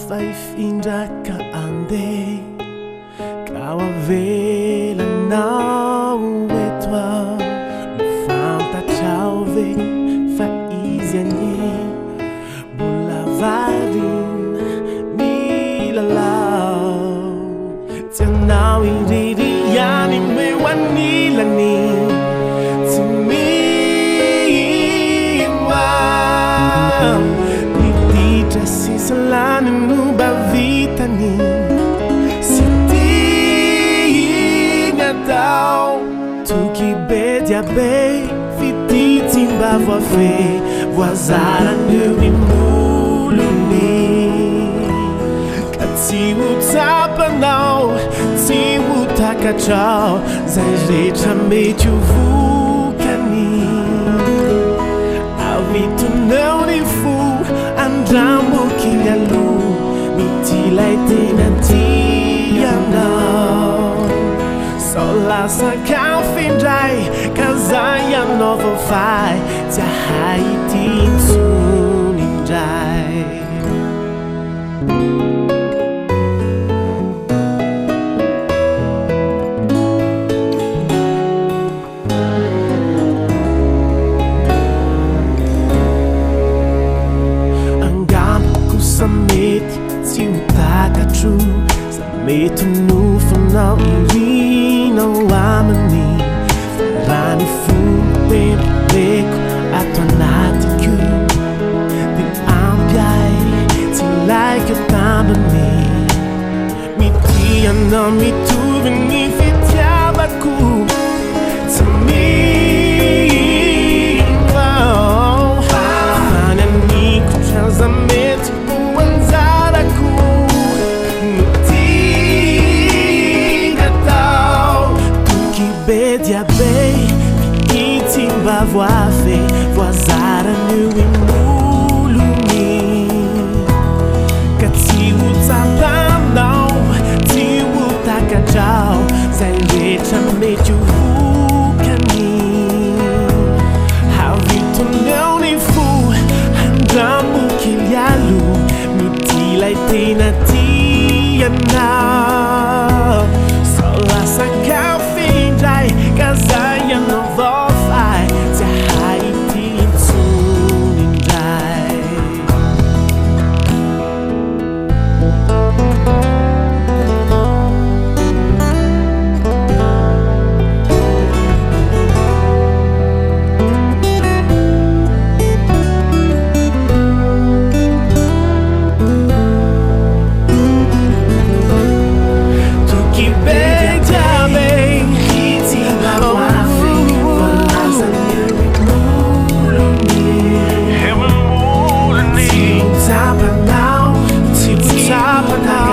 Faifindraka ande kawavelanao etoa mifantatrao ve fa izy anie mbola varina milalao tsy anao indriry ihany meo anilany tsy mima niditra sisalany no bavitany sy tigna tao toky be diabe fititsy mba voafe voazaranyeo imolony ka tsy ho tsapanao tsy ho takatrao zay rehetra mety ho vokany avitonao ny fo andramboky ny aloha mitilay tena tianao sao lasa kafindray ka zay ianao vovay tsy ahay ity intsony indray sa mety tsy ho takatro sa mety nofonao irinao aminy raha ny fompepreko ato anatiko di ampiay tsy laiko tambany mity anao mitovy ny fitiavako tsy mivao fananiko traza mety diabe itsy mba voafe voazaranyeo imolony ka tsy ho tsapanao tsy ho takatrao zay rehetra mety ho vokany havitonao ny fo andramboky lialo mitilay tena tianao sao lasa kafindray ka zay ianao vovay tsy ahay ity intsony indray Now